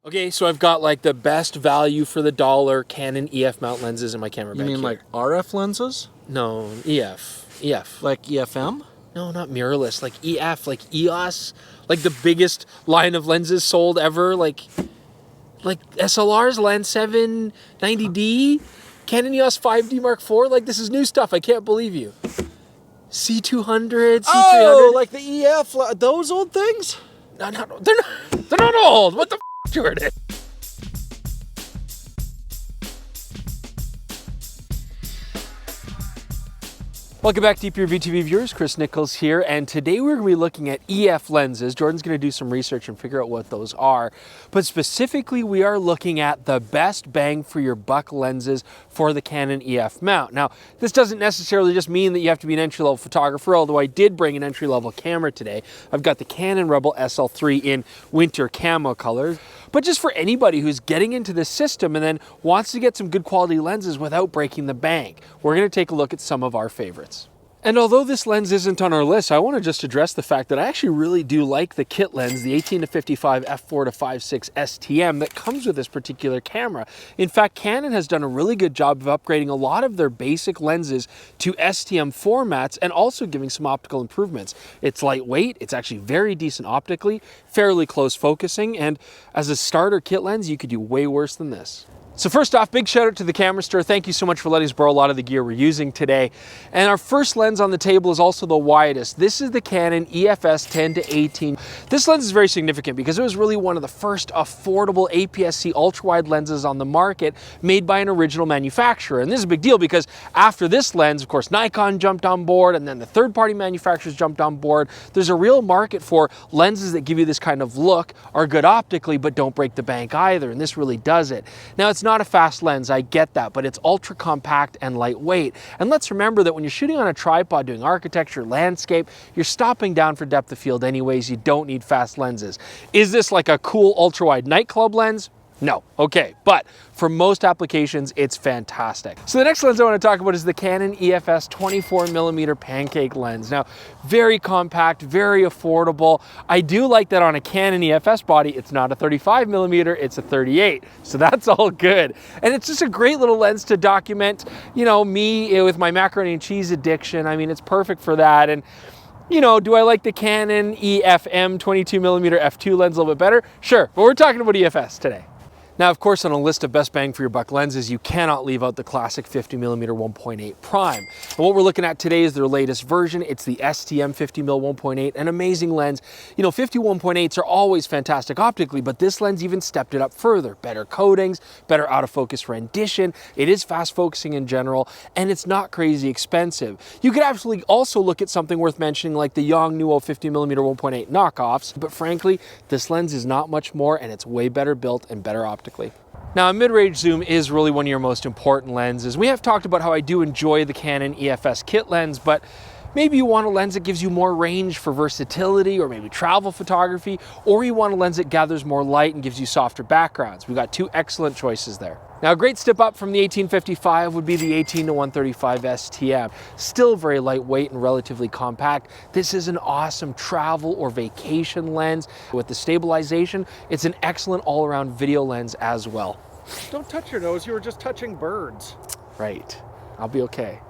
Okay, so I've got like the best value for the dollar Canon EF mount lenses in my camera bag. You mean here. like RF lenses? No, EF. EF. Like EFM? No, not mirrorless. Like EF, like EOS. Like the biggest line of lenses sold ever. Like SLRs, Lens 7, 90D, Canon EOS 5D Mark IV. Like this is new stuff. I can't believe you. C200, C300. Oh, like the EF, those old things? No, they're not old. What the f, Jordan? Welcome back, DPReview TV viewers. Chris Nichols here, and today we're going to be looking at EF lenses. Jordan's going to do some research and figure out what those are, but specifically we are looking at the best bang for your buck lenses for the Canon EF mount. Now, this doesn't necessarily just mean that you have to be an entry-level photographer, although I did bring an entry-level camera today. I've got the Canon Rebel SL3 in winter camo colors, but just for anybody who's getting into this system and then wants to get some good quality lenses without breaking the bank, we're going to take a look at some of our favorites. And although this lens isn't on our list, I want to just address the fact that I actually really do like the kit lens, the 18-55 f4-5.6 STM that comes with this particular camera. In fact, Canon has done a really good job of upgrading a lot of their basic lenses to STM formats and also giving some optical improvements. It's lightweight, it's actually very decent optically, fairly close focusing, and as a starter kit lens, you could do way worse than this. So first off, big shout out to the camera store. Thank you so much for letting us borrow a lot of the gear we're using today. And our first lens on the table is also the widest. This is the Canon EFS 10-18. This lens is very significant because it was really one of the first affordable APS-C ultra-wide lenses on the market made by an original manufacturer. And this is a big deal because after this lens, of course, Nikon jumped on board and then the third-party manufacturers jumped on board. There's a real market for lenses that give you this kind of look, are good optically, but don't break the bank either. And this really does it. Now, it's not a fast lens, I get that, but it's ultra compact and lightweight. And let's remember that when you're shooting on a tripod doing architecture, landscape, you're stopping down for depth of field anyways. You don't need fast lenses. Is this like a cool ultra wide nightclub lens? No. Okay, but for most applications, it's fantastic. So the next lens I want to talk about is the Canon EFS 24mm pancake lens. Now, very compact, very affordable. I do like that on a Canon EFS body, it's not a 35mm, it's a 38. So that's all good. And it's just a great little lens to document, you know, me with my macaroni and cheese addiction. I mean, it's perfect for that. And you know, do I like the Canon EFM 22mm f2 lens a little bit better? Sure, but we're talking about EFS today. Now, of course, on a list of best bang for your buck lenses, you cannot leave out the classic 50mm 1.8 prime. And what we're looking at today is their latest version. It's the STM 50mm 1.8, an amazing lens. You know, 50 1.8s are always fantastic optically, but this lens even stepped it up further. Better coatings, better out of focus rendition. It is fast focusing in general, and it's not crazy expensive. You could absolutely also look at something worth mentioning like the Yongnuo 50mm 1.8 knockoffs, but frankly, this lens is not much more, and it's way better built and better optically. Now, a mid-range zoom is really one of your most important lenses. We have talked about how I do enjoy the Canon EFS kit lens, but maybe you want a lens that gives you more range for versatility or maybe travel photography, or you want a lens that gathers more light and gives you softer backgrounds. We've got two excellent choices there. Now, a great step up from the 18-55 would be the 18-135 STM. Still very lightweight and relatively compact. This is an awesome travel or vacation lens. With the stabilization, it's an excellent all-around video lens as well. Don't touch your nose, you were just touching birds. Right, I'll be okay.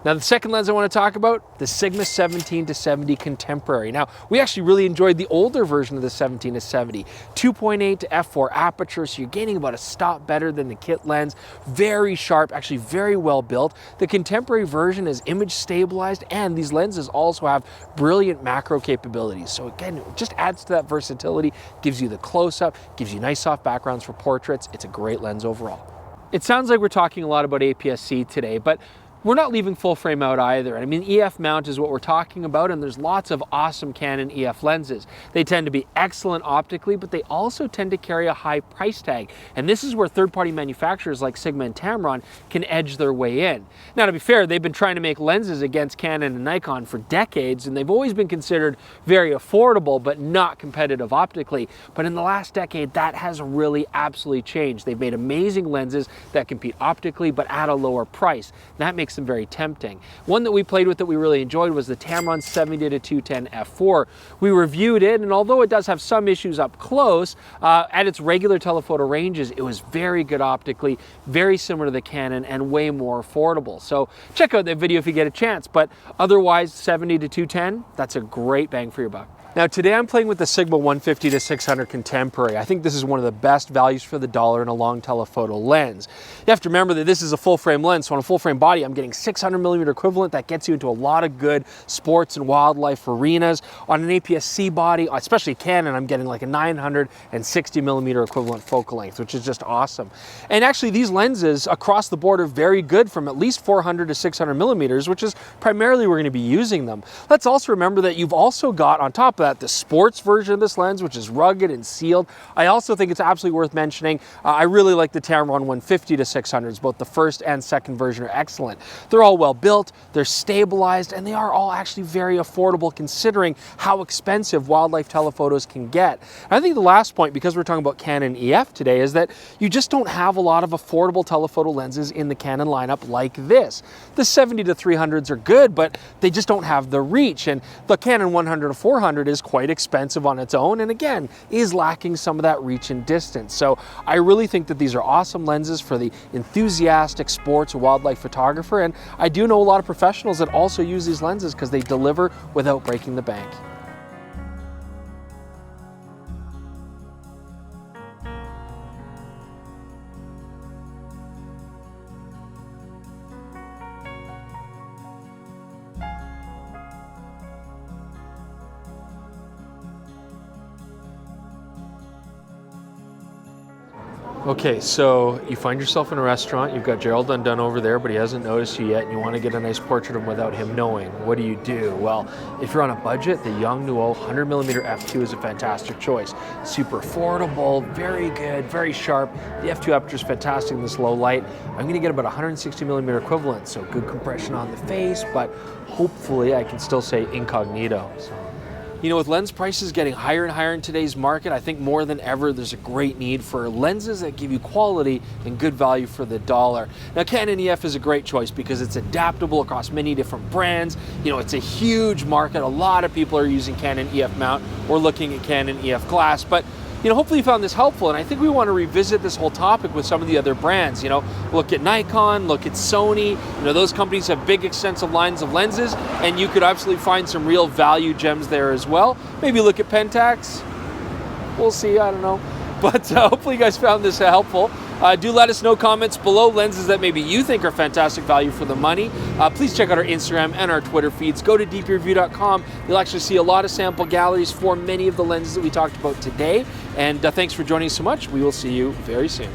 Now, the second lens I want to talk about, the Sigma 17-70 Contemporary. Now, we actually really enjoyed the older version of the 17-70, 2.8 to f4 aperture, so you're gaining about a stop better than the kit lens. Very sharp, actually very well built. The Contemporary version is image stabilized, and these lenses also have brilliant macro capabilities. So again, it just adds to that versatility, gives you the close-up, gives you nice soft backgrounds for portraits. It's a great lens overall. It sounds like we're talking a lot about APS-C today, but we're not leaving full frame out either. I mean, EF mount is what we're talking about, and there's lots of awesome Canon EF lenses. They tend to be excellent optically, but they also tend to carry a high price tag. And this is where third-party manufacturers like Sigma and Tamron can edge their way in. Now, to be fair, they've been trying to make lenses against Canon and Nikon for decades, and they've always been considered very affordable, but not competitive optically. But in the last decade, that has really absolutely changed. They've made amazing lenses that compete optically, but at a lower price. That makes makes them very tempting. One that we played with that we really enjoyed was the Tamron 70-210 f4. We reviewed it, and although it does have some issues up close, at its regular telephoto ranges, it was very good optically, very similar to the Canon, and way more affordable. So check out that video if you get a chance, but otherwise 70-210, that's a great bang for your buck. Now today I'm playing with the Sigma 150-600 Contemporary. I think this is one of the best values for the dollar in a long telephoto lens. You have to remember that this is a full frame lens, so on a full frame body I'm getting 600mm equivalent. That gets you into a lot of good sports and wildlife arenas. On an APS-C body, especially Canon, I'm getting like a 960mm equivalent focal length, which is just awesome. And actually these lenses across the board are very good from at least 400 to 600mm, which is primarily we're going to be using them. Let's also remember that you've also got on top of that the sports version of this lens, which is rugged and sealed. I also think it's absolutely worth mentioning, I really like the Tamron 150-600s. Both the first and second version are excellent. They're all well built, they're stabilized, and they are all actually very affordable considering how expensive wildlife telephotos can get. And I think the last point, because we're talking about Canon EF today, is that you just don't have a lot of affordable telephoto lenses in the Canon lineup like this. The 70-300s are good, but they just don't have the reach, and the Canon 100-400 is quite expensive on its own, and again is lacking some of that reach and distance. So I really think that these are awesome lenses for the enthusiastic sports or wildlife photographer, and I do know a lot of professionals that also use these lenses because they deliver without breaking the bank. Okay, so you find yourself in a restaurant, you've got Gerald Undone over there, but he hasn't noticed you yet, and you want to get a nice portrait of him without him knowing. What do? Well, if you're on a budget, the Yongnuo 100mm f2 is a fantastic choice. Super affordable, very good, very sharp. The f2 aperture is fantastic in this low light. I'm going to get about 160mm equivalent, so good compression on the face, but hopefully I can still say incognito. So. You know, with lens prices getting higher and higher in today's market, I think more than ever there's a great need for lenses that give you quality and good value for the dollar. Now Canon EF is a great choice because it's adaptable across many different brands. You know, it's a huge market. A lot of people are using Canon EF mount or looking at Canon EF glass, but you know, hopefully you found this helpful, and I think we want to revisit this whole topic with some of the other brands. You know, look at Nikon, look at Sony. You know, those companies have big, extensive lines of lenses, and you could absolutely find some real value gems there as well. Maybe look at Pentax. We'll see, I don't know. But hopefully you guys found this helpful. Do let us know comments below, lenses that maybe you think are fantastic value for the money. Please check out our Instagram and our Twitter feeds. Go to DPReview.com. You'll actually see a lot of sample galleries for many of the lenses that we talked about today. And thanks for joining us so much. We will see you very soon.